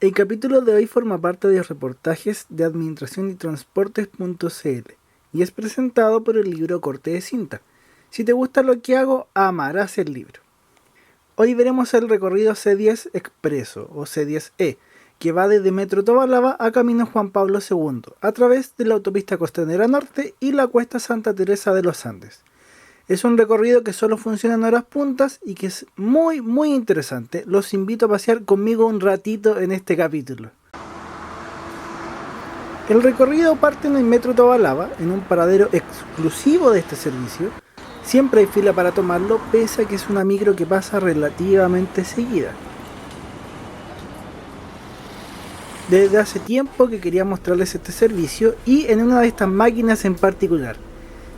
El capítulo de hoy forma parte de los reportajes de Administración y Transportes.cl y es presentado por el libro Corte de Cinta. Si te gusta lo que hago, amarás el libro. Hoy veremos el recorrido C10 Expreso o C10E, que va desde Metro Tobalaba a Camino Juan Pablo II, a través de la autopista Costanera Norte y la cuesta Santa Teresa de los Andes. Es un recorrido que solo funciona en horas puntas y que es muy interesante. Los invito a pasear conmigo un ratito en este capítulo. El recorrido parte en el Metro Tobalaba, en un paradero exclusivo de este servicio. Siempre hay fila para tomarlo, pese a que es una micro que pasa relativamente seguida. Desde hace tiempo que quería mostrarles este servicio y en una de estas máquinas en particular.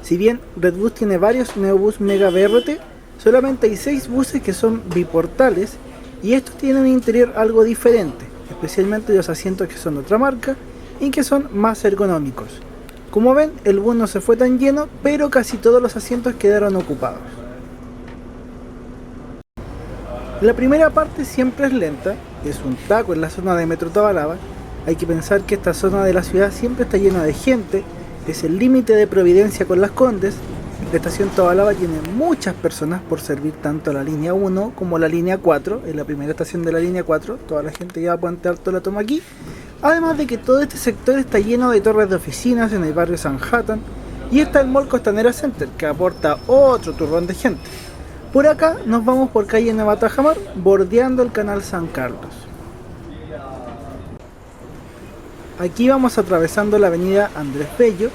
Si bien Redbus tiene varios Neobus Mega BRT, solamente hay 6 buses que son biportales y estos tienen un interior algo diferente, especialmente los asientos que son de otra marca y que son más ergonómicos. Como ven, el bus no se fue tan lleno, pero casi todos los asientos quedaron ocupados. La primera parte siempre es lenta, es un taco en la zona de Metro Tobalaba. Hay que pensar que esta zona de la ciudad siempre está llena de gente. Es el límite de Providencia con Las Condes. La estación Tobalaba tiene muchas personas por servir tanto la línea 1 como la línea 4. Es la primera estación de la línea 4. Toda la gente lleva Puente Alto la toma aquí. Además de que todo este sector está lleno de torres de oficinas en el barrio Sanhattan. Y está el Mall Costanera Center, que aporta otro turrón de gente. Por acá nos vamos por calle Nueva Tajamar, bordeando el canal San Carlos. Aquí vamos atravesando la avenida Andrés Bello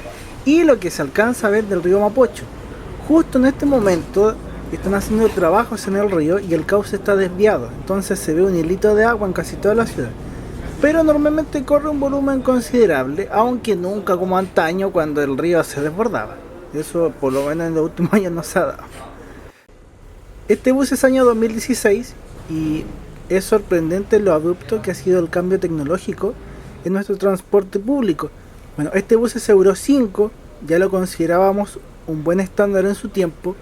y lo que se alcanza a ver del río Mapocho. Justo en este momento están haciendo trabajos en el río y el cauce está desviado, entonces se ve un hilito de agua en casi toda la ciudad. Pero normalmente corre un volumen considerable, aunque nunca como antaño cuando el río se desbordaba. Eso por lo menos en los últimos años no se ha dado. Este bus es año 2016 y es sorprendente lo abrupto que ha sido el cambio tecnológico en nuestro transporte público. Bueno, este bus es Euro 5, ya lo considerábamos un buen estándar en su tiempo,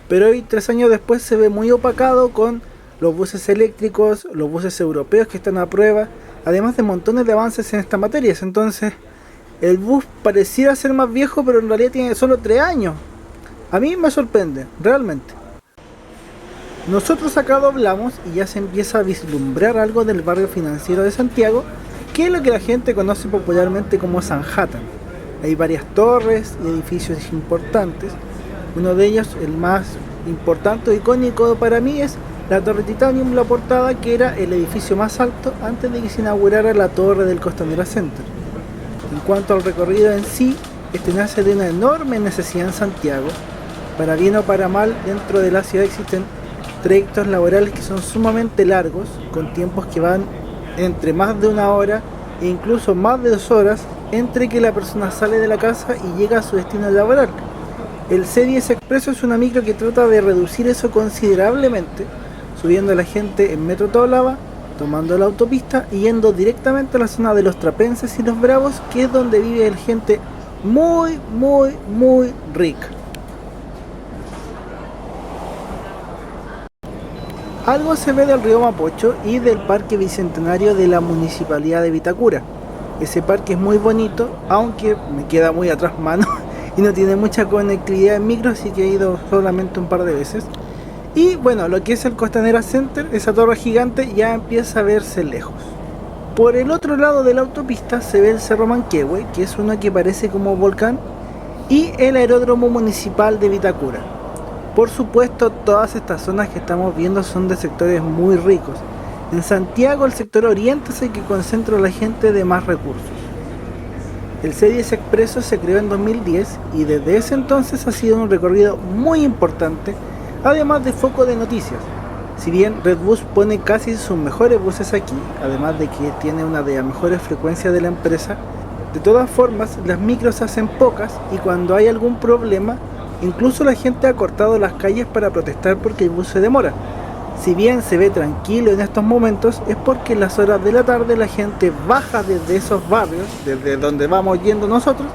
pero hoy 3 años después se ve muy opacado con los buses eléctricos, los buses europeos que están a prueba, además de montones de avances en estas materias. Entonces el bus pareciera ser más viejo, pero en realidad tiene solo 3 años. A mí me sorprende, realmente. Nosotros acá doblamos y ya se empieza a vislumbrar algo del barrio financiero de Santiago, que es lo que la gente conoce popularmente como Sanhattan. Hay varias torres y edificios importantes. Uno de ellos, el más importante o icónico para mí, es la Torre Titanium La Portada, que era el edificio más alto antes de que se inaugurara la torre del Costanera Center. En cuanto al recorrido en sí, este nace de una enorme necesidad en Santiago. Para bien o para mal, dentro de la ciudad existen trayectos laborales que son sumamente largos, con tiempos que van entre más de 1 hora e incluso más de 2 horas entre que la persona sale de la casa y llega a su destino laboral. El C10 Expreso es una micro que trata de reducir eso considerablemente, subiendo a la gente en Metro Tobalaba, tomando la autopista y yendo directamente a la zona de los Trapenses y los Bravos, que es donde vive gente muy rica. Algo se ve del río Mapocho y del parque bicentenario de la municipalidad de Vitacura. Ese parque es muy bonito, aunque me queda muy atrás mano y no tiene mucha conectividad en micro, así que he ido solamente un par de veces. Y bueno, lo que es el Costanera Center, esa torre gigante, ya empieza a verse lejos. Por el otro lado de la autopista se ve el Cerro Manquehue, que es uno que parece como volcán, y el aeródromo municipal de Vitacura. Por supuesto, todas estas zonas que estamos viendo son de sectores muy ricos. En Santiago, el sector oriente es el que concentra a la gente de más recursos. El C10 Expreso se creó en 2010 y desde ese entonces ha sido un recorrido muy importante, además de foco de noticias. Si bien Redbus pone casi sus mejores buses aquí, además de que tiene una de las mejores frecuencias de la empresa, de todas formas las micros se hacen pocas y cuando hay algún problema, incluso la gente ha cortado las calles para protestar porque el bus se demora. Si bien se ve tranquilo en estos momentos, es porque en las horas de la tarde la gente baja desde esos barrios, desde donde vamos yendo nosotros,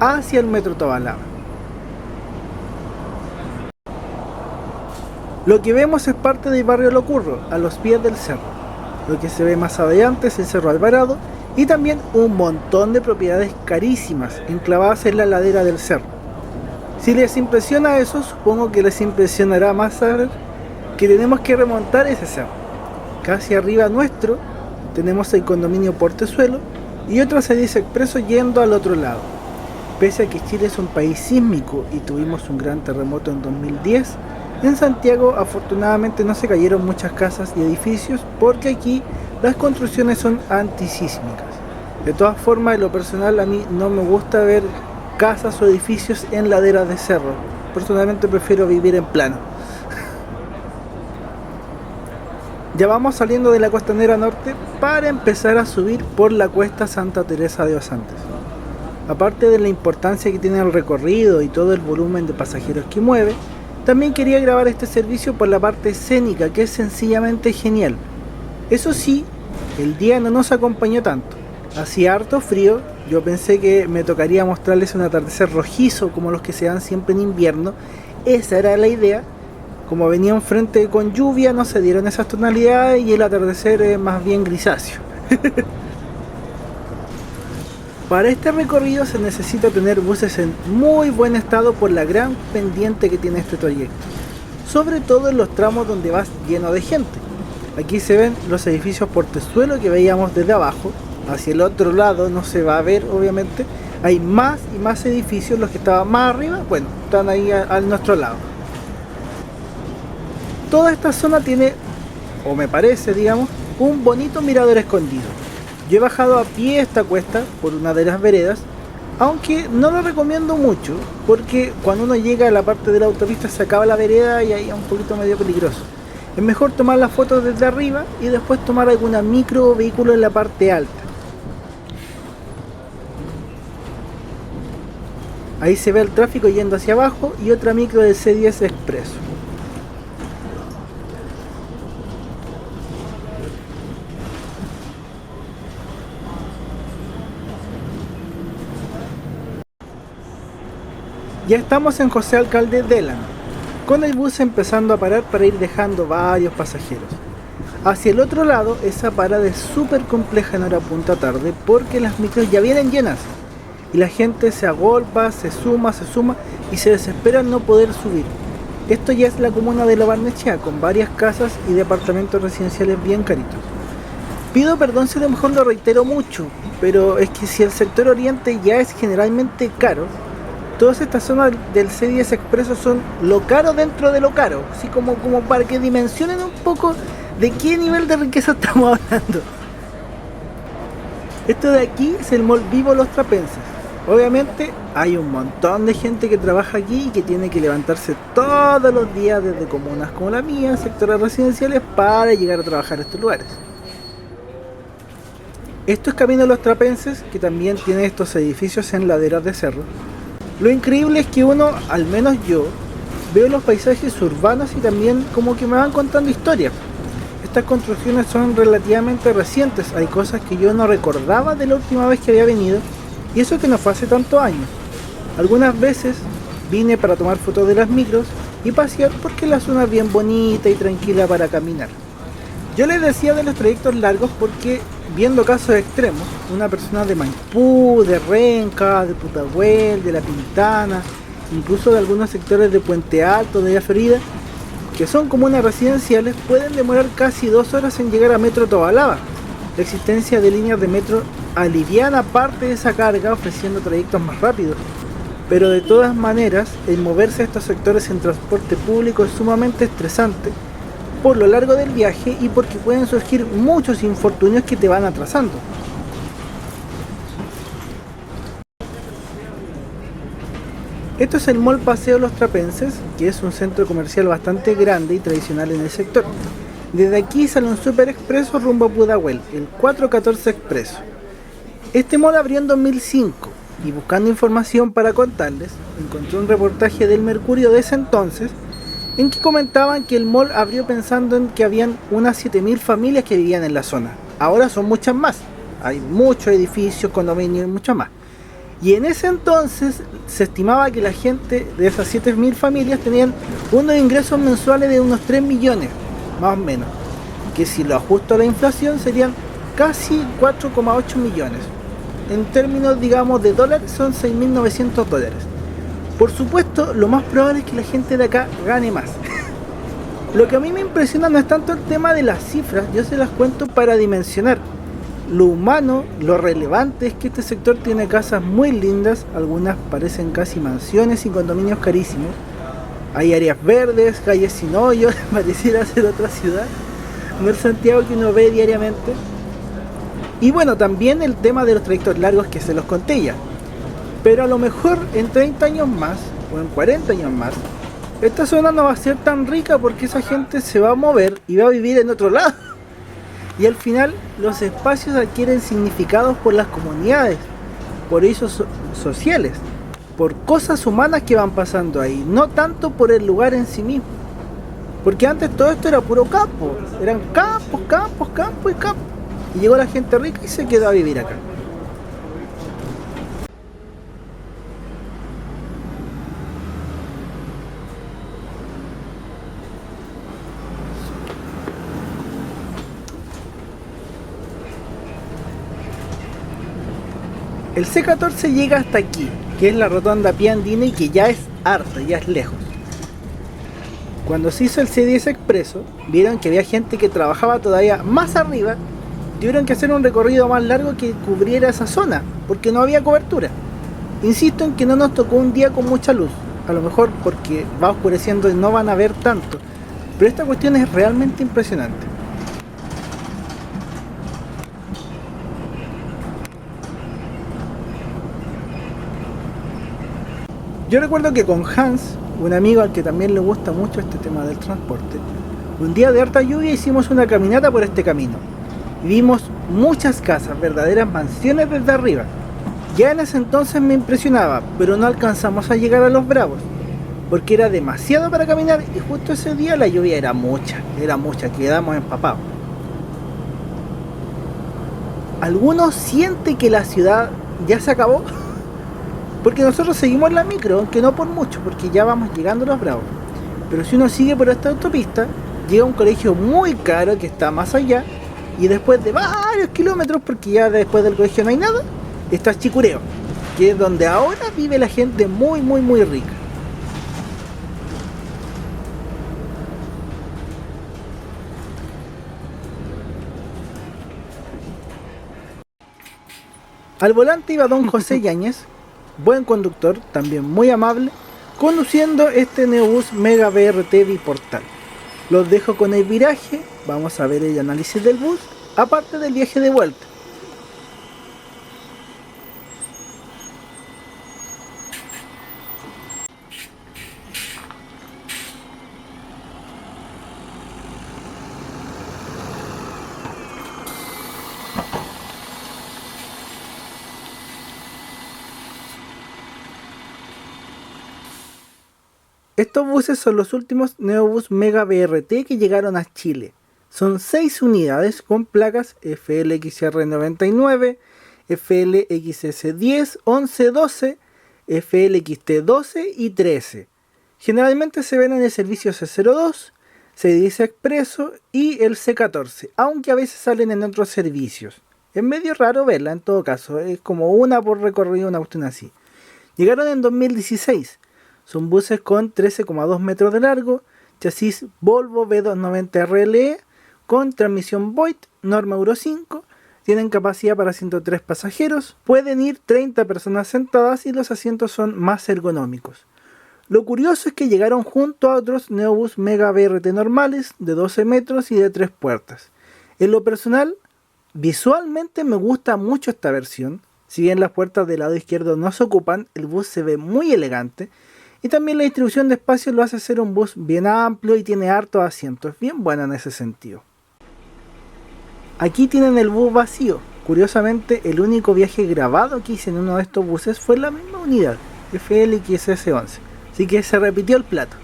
hacia el Metro Tobalaba. Lo que vemos es parte del barrio Locurro, a los pies del cerro. Lo que se ve más adelante es el Cerro Alvarado y también un montón de propiedades carísimas enclavadas en la ladera del cerro. Si les impresiona eso, supongo que les impresionará más saber que tenemos que remontar ese cerro. Casi arriba nuestro tenemos el condominio Portezuelo y otro Servicio Expreso yendo al otro lado. Pese a que Chile es un país sísmico y tuvimos un gran terremoto en 2010, en Santiago afortunadamente no se cayeron muchas casas y edificios porque aquí las construcciones son antisísmicas. De todas formas, en lo personal a mí no me gusta ver casas o edificios en laderas de cerro. Personalmente prefiero vivir en plano. Ya vamos saliendo de la costanera norte para empezar a subir por la cuesta Santa Teresa de los Andes. Aparte de la importancia que tiene el recorrido y todo el volumen de pasajeros que mueve, también quería grabar este servicio por la parte escénica, que es sencillamente genial. Eso sí, el día no nos acompañó tanto. Hacía harto frío, yo pensé que me tocaría mostrarles un atardecer rojizo como los que se dan siempre en invierno. Esa era la idea. Como venía un frente con lluvia, no se dieron esas tonalidades y el atardecer es más bien grisáceo. Para este recorrido se necesita tener buses en muy buen estado por la gran pendiente que tiene este trayecto, sobre todo en los tramos donde vas lleno de gente. Aquí se ven los edificios Portezuelo que veíamos desde abajo. Hacia el otro lado no se va a ver, obviamente. Hay más y más edificios. Los que estaban más arriba, bueno, están ahí a nuestro lado. Toda esta zona tiene, o me parece, digamos, un bonito mirador escondido. Yo he bajado a pie esta cuesta por una de las veredas, aunque no lo recomiendo mucho, porque cuando uno llega a la parte de la autopista se acaba la vereda y ahí es un poquito medio peligroso. Es mejor tomar las fotos desde arriba y después tomar alguna micro o vehículo en la parte alta. Ahí se ve el tráfico yendo hacia abajo y otra micro del C10 Expreso. Ya estamos en José Alcalde Delano, con el bus empezando a parar para ir dejando varios pasajeros. Hacia el otro lado, esa parada es súper compleja en hora punta tarde porque las micros ya vienen llenas y la gente se agolpa, se suma y se desespera al no poder subir. Esto ya es la comuna de La Barnechea, con varias casas y departamentos residenciales bien caritos. Pido perdón si a lo mejor lo reitero mucho, pero es que si el sector oriente ya es generalmente caro, todas estas zonas del C10 Expreso son lo caro dentro de lo caro, así como para que dimensionen un poco de qué nivel de riqueza estamos hablando. Esto de aquí es el Mall Vivo Los Trapenses. Obviamente hay un montón de gente que trabaja aquí y que tiene que levantarse todos los días desde comunas como la mía, sectores residenciales, para llegar a trabajar a estos lugares. Esto es Camino de los Trapenses, que también tiene estos edificios en laderas de cerro. Lo increíble es que uno, al menos yo, veo los paisajes urbanos y también como que me van contando historias. Estas construcciones son relativamente recientes, hay cosas que yo no recordaba de la última vez que había venido, y eso que no fue hace tantos años. Algunas veces vine para tomar fotos de las micros y pasear porque la zona es bien bonita y tranquila para caminar. Yo les decía de los trayectos largos porque, viendo casos extremos, una persona de Maipú, de Renca, de Pudahuel, de La Pintana, incluso de algunos sectores de Puente Alto, de Villa Florida, que son comunas residenciales, pueden demorar casi 2 horas en llegar a Metro Tobalaba. La existencia de líneas de metro aliviana parte de esa carga, ofreciendo trayectos más rápidos. Pero de todas maneras, el moverse a estos sectores en transporte público es sumamente estresante por lo largo del viaje y porque pueden surgir muchos infortunios que te van atrasando. Esto es el Mall Paseo Los Trapenses, que es un centro comercial bastante grande y tradicional en el sector. Desde aquí sale un super expreso rumbo a Pudahuel, el 414 Expreso. Este mall abrió en 2005 y, buscando información para contarles, encontré un reportaje del Mercurio de ese entonces en que comentaban que el mall abrió pensando en que habían unas 7000 familias que vivían en la zona. Ahora son muchas más, hay muchos edificios, condominios y muchas más. Y en ese entonces se estimaba que la gente de esas 7000 familias tenían unos ingresos mensuales de unos 3 millones, más o menos. que si lo ajusto a la inflación serían casi 4,8 millones. En términos, digamos, de dólares son 6.900 dólares. Por supuesto, lo más probable es que la gente de acá gane más. Lo que a mí me impresiona no es tanto el tema de las cifras, yo se las cuento para dimensionar. Lo humano, lo relevante es que este sector tiene casas muy lindas, algunas parecen casi mansiones y condominios carísimos. Hay áreas verdes, calles sin hoyos, pareciera ser otra ciudad, no el Santiago que uno ve diariamente. Y bueno, también el tema de los trayectos largos que se los conté ya. Pero a lo mejor en 30 años más, o en 40 años más, esta zona no va a ser tan rica porque esa gente se va a mover y va a vivir en otro lado. Y al final los espacios adquieren significados por las comunidades, por hechos sociales, por cosas humanas que van pasando ahí, no tanto por el lugar en sí mismo. Porque antes todo esto era puro campo, eran campos, campos, campo y campo. Y llegó la gente rica y se quedó a vivir acá. El C14 llega hasta aquí, que es la rotonda Pia Andina y que ya es harta, ya es lejos. Cuando se hizo el C10 Expreso, vieron que había gente que trabajaba todavía más arriba, tuvieron que hacer un recorrido más largo que cubriera esa zona, porque no había cobertura. Insisto en que no nos tocó un día con mucha luz, a lo mejor porque va oscureciendo y no van a ver tanto, pero esta cuestión es realmente impresionante. Yo recuerdo que con Hans, un amigo al que también le gusta mucho este tema del transporte, un día de harta lluvia hicimos una caminata por este camino. Y vimos muchas casas, verdaderas mansiones desde arriba. Ya en ese entonces me impresionaba, pero no alcanzamos a llegar a Los Bravos, porque era demasiado para caminar y justo ese día la lluvia era mucha, quedamos empapados. ¿Alguno siente que la ciudad ya se acabó? Porque nosotros seguimos la micro, aunque no por mucho, porque ya vamos llegando a Los Bravos. Pero si uno sigue por esta autopista, llega a un colegio muy caro que está más allá, y después de varios kilómetros, porque ya después del colegio no hay nada, está Chicureo, que es donde ahora vive la gente muy rica. Al volante iba don José Yáñez, buen conductor, también muy amable, conduciendo este Neobús Mega BRT biportal. Los dejo con el viraje, vamos a ver el análisis del bus, aparte del viaje de vuelta. Estos buses son los últimos Neobús Mega BRT que llegaron a Chile. Son 6 unidades con placas FLXR99, FLXS10, 11, 12, FLXT12 y 13. Generalmente se ven en el servicio C02, C10 Expreso y el C14, aunque a veces salen en otros servicios. Es medio raro verla en todo caso, es como una por recorrido, una cuestión así. Llegaron en 2016. Son buses con 13,2 metros de largo, chasis Volvo V290 RLE, con transmisión Voith, norma Euro 5, tienen capacidad para 103 pasajeros, pueden ir 30 personas sentadas y los asientos son más ergonómicos. Lo curioso es que llegaron junto a otros Neobús Mega BRT normales de 12 metros y de 3 puertas. En lo personal, visualmente me gusta mucho esta versión, si bien las puertas del lado izquierdo no se ocupan, el bus se ve muy elegante. Y también la distribución de espacio lo hace ser un bus bien amplio y tiene hartos asientos, bien bueno en ese sentido. Aquí tienen el bus vacío. Curiosamente, el único viaje grabado que hice en uno de estos buses fue la misma unidad, FLXS11. Así que se repitió el plato.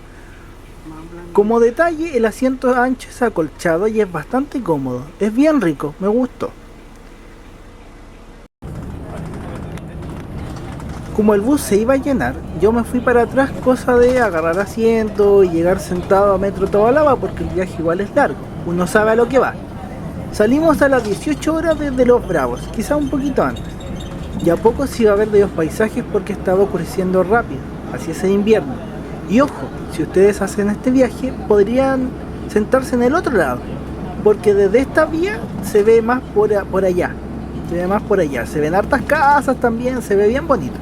Como detalle, el asiento ancho es acolchado y es bastante cómodo. Es bien rico, me gustó. Como el bus se iba a llenar, yo me fui para atrás, cosa de agarrar asiento y llegar sentado a Metro Tobalaba, porque el viaje igual es largo, uno sabe a lo que va. Salimos a las 18 horas desde Los Bravos, quizá un poquito antes. Y a poco se iba a ver de los paisajes porque estaba oscureciendo rápido, así es el invierno. Y ojo, si ustedes hacen este viaje, podrían sentarse en el otro lado, porque desde esta vía se ve más por allá. Se ve más por allá, se ven hartas casas también, se ve bien bonito.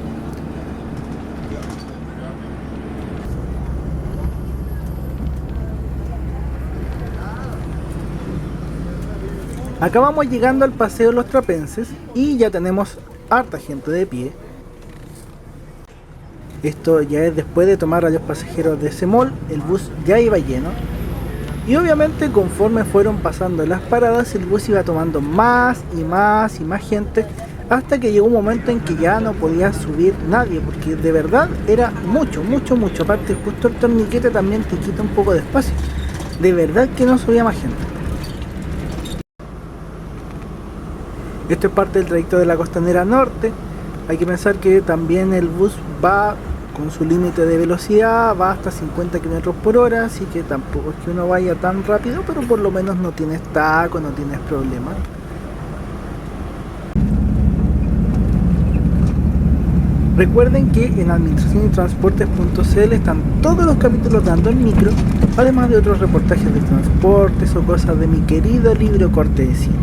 Acá vamos llegando al Paseo de los Trapenses y ya tenemos harta gente de pie. Esto ya es después de tomar a los pasajeros de ese mall, el bus ya iba lleno. Y obviamente conforme fueron pasando las paradas, el bus iba tomando más y más y más gente, hasta que llegó un momento en que ya no podía subir nadie, porque de verdad era mucho. Aparte justo el torniquete también te quita un poco de espacio. De verdad que no subía más gente. Esto es parte del trayecto de la Costanera Norte. Hay que pensar que también el bus va con su límite de velocidad, va hasta 50 km por hora, así que tampoco es que uno vaya tan rápido, pero por lo menos no tienes taco, no tienes problemas. Recuerden que en administración y transportes.cl están todos los capítulos dando en micro, además de otros reportajes de transportes o cosas de mi querido libro Corte de Cinta.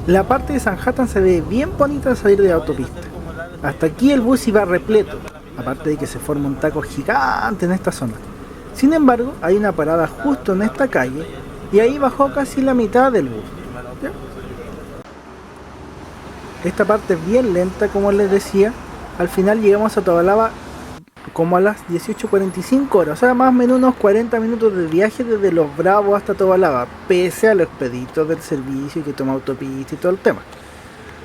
La parte de Sanhattan se ve bien bonita al salir de la autopista. Hasta aquí el bus iba repleto, aparte de que se forma un taco gigante en esta zona. Sin embargo, hay una parada justo en esta calle y ahí bajó casi la mitad del bus. ¿Ya? Esta parte es bien lenta, como les decía. Al final llegamos a Tobalaba como a las 18:45 horas, o sea, más o menos unos 40 minutos de viaje desde Los Bravos hasta Tobalaba, pese a los expeditos del servicio que toma autopista y todo el tema.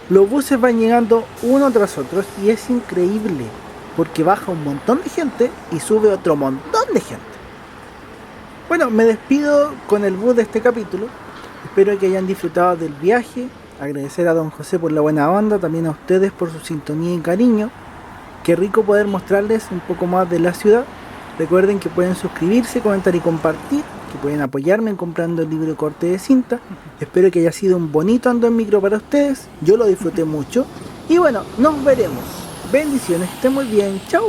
Los buses van llegando uno tras otro y es increíble, porque baja un montón de gente y sube otro montón de gente. Bueno, me despido con el bus de este capítulo. Espero que hayan disfrutado del viaje. Agradecer a don José por la buena onda, también a ustedes por su sintonía y cariño. Qué rico poder mostrarles un poco más de la ciudad. Recuerden que pueden suscribirse, comentar y compartir, que pueden apoyarme en comprando el libro Corte de Cinta. Espero que haya sido un bonito ando en micro para ustedes. Yo lo disfruté mucho. Y bueno, nos veremos. Bendiciones, que estén muy bien. Chau.